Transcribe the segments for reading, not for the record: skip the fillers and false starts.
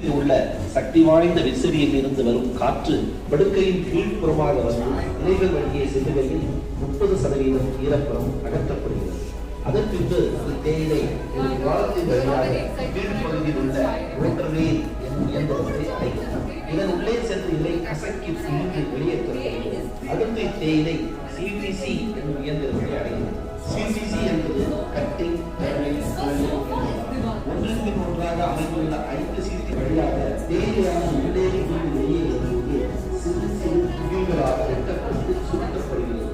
உள்ள சக்தி வாய்ந்த விசிறியில் இருந்து வரும் காற்று படுக்கையின் கீழ்ப்புறமாக வந்து இலைகள் வழியே செல்லுகையில் 30% ஈரப்புறம் அகற்றப்படுகிறது. அதன் பின்பு தேயிலை வாரத்தின் வழியாக கீழ்ப்பகுதியில் உள்ள ரோட்டர்வேல் இயந்திரத்தை அடைகிறது. இதன் உள்ளே சென்று இலை கசக்கி பிழிந்து வெளியேற்றப்படுகிறது. அடுத்து தேயிலை சிடிசி என்னும் இயந்திரத்தை அடைகிறது. சிடிசி என்பது கட்டிங் ஒன்றிற்கு ஒன்றாக அமைந்துள்ள 5 சிடி வழியாக தேயிலையான உள்ளேறி வெளியே வரும்போது சிறு சிறு துளிகளாக வெட்டப்பட்டு சுருட்டப்படுகிறது.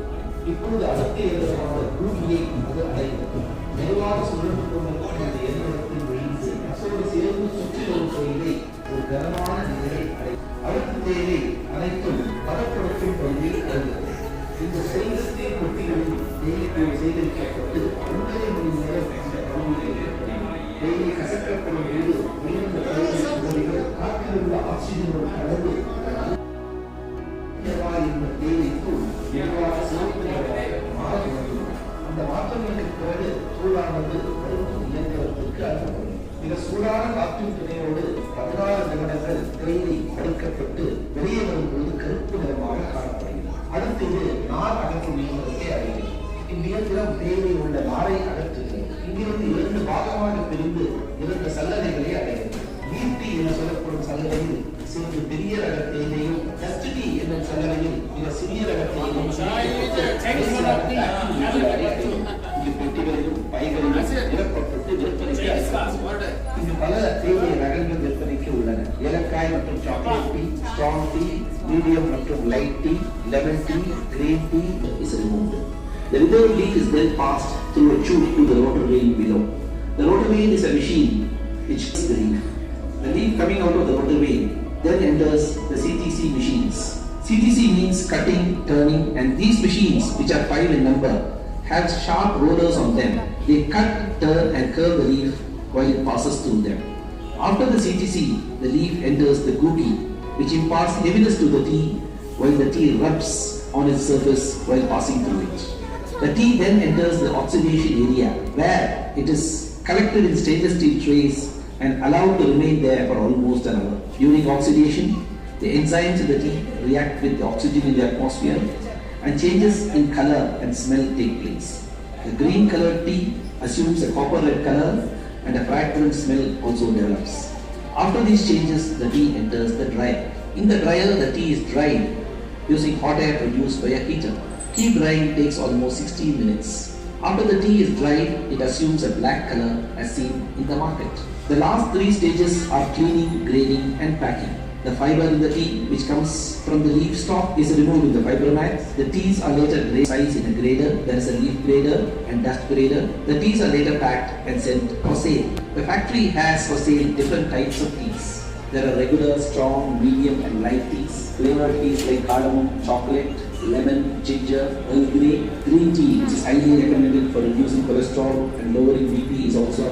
இப்பொழுது அடுத்த இயந்திரமான பூமியை அது அடைகிறது. மெதுவாக சுழன்று கொண்டிருக்கும் அந்த இயந்திரத்தில் விழுந்து அசோடு சேர்ந்து சுற்றி வரும் தேயிலை ஒரு கனமான நிலையை அடைகிறது. அடுத்த தேயிலை அனைத்தும் பதப்படுத்தும் பகுதியில் அடைகிறது. இந்த சேகரித்த பொட்டிகளில் தேயிலை சேகரிக்கப்பட்டு 1.5 மணி நேரம் இந்த பகுதியில் தேயிலை கசக்கப்படும் போது உயர்ந்த தேயிலை காற்றில் உள்ள ஆக்சிஜனுடன் கலந்து தேயிலைக்குள் சிவப்பு மாறுகிறது. அந்த மாற்றங்களுக்கு பிறகு சூடானது இயந்திரத்திற்கு அனுப்பப்படும். மிக சூடான காற்றின் துணையோடு 16 நிமிடங்கள் தேயிலை அடுக்கப்பட்டு வெளியே வரும்போது கருப்பு நிறமாக காணப்படுகிறது. அடுத்து இது நார் அகற்றும் இயந்திரத்தை அடைகிறது. இந்த இயந்திரம் தேயிலை உள்ள நாரை அகற்றுகிறது. இங்கிருந்து 2 பாகமாக பிரிந்து 2 சல்லடைகளை அடைகிறது. ஈட்டி என சொல்லப்படும் சல்லடையில் சிறிது பெரிய ரக தேயிலையும், கஸ்டடி என்னும் சல்லடையில் மிக சிறிய ரக தேயிலையும் பெட்டிகளிலும் பைகளிலும் நிரப்பப்பட்டு விற்பனைக்கு இங்கு பல தேயிலை ரகங்கள் விற்பனைக்கு உள்ளன. ஏலக்காய் மற்றும் chocolate tea, strong tea, medium மற்றும் light tea, lemon tea, green tea is removed. The removed leaf is then passed through a tube to the rotor vane below. The rotor vane is a machine which cuts the leaf. The leaf coming out of the rotor vane then enters the CTC machines. CTC means cutting, turning, and these machines, which are 5 in number, have sharp rollers on them. They cut, turn, and curve the leaf while it passes through them. After the CTC, the leaf enters the Ooty, which imparts heaviness to the tea while the tea rubs on its surface while passing through it. The tea then enters the oxidation area, where it is collected in stainless steel trays and allowed to remain there for almost an hour. During oxidation, the enzymes in the tea react with the oxygen in the atmosphere and changes in color and smell take place. The green colored tea assumes a copper red color and a fragrant smell also develops. After these changes, the tea enters the dryer. In the dryer, the tea is dried using hot air produced by a heater. Tea drying takes almost 16 minutes. After the tea is dried, it assumes a black color as seen in the market. The last 3 stages are cleaning, grading and packing. The fiber in the tea which comes from the leaf stalk is removed in the fiber mats. The teas are later graded in a grader. There is a leaf grader and dust grader. The teas are later packed and sent for sale. The factory has for sale different types of teas. There are regular, strong, medium and light teas. Flavored teas like cardamom, chocolate, lemon, ginger, Earl Grey. Green tea, which is highly recommended for reducing cholesterol and lowering BP, is also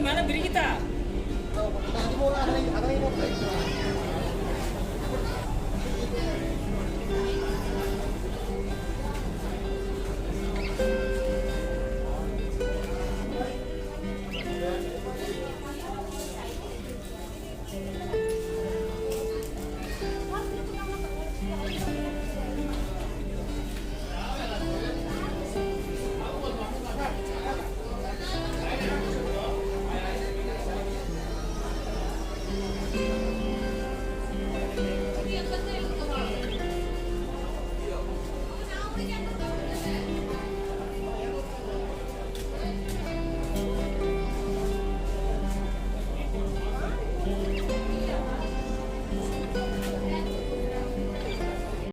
மேல பிரிக்கிட்டா. அது போல அதை போல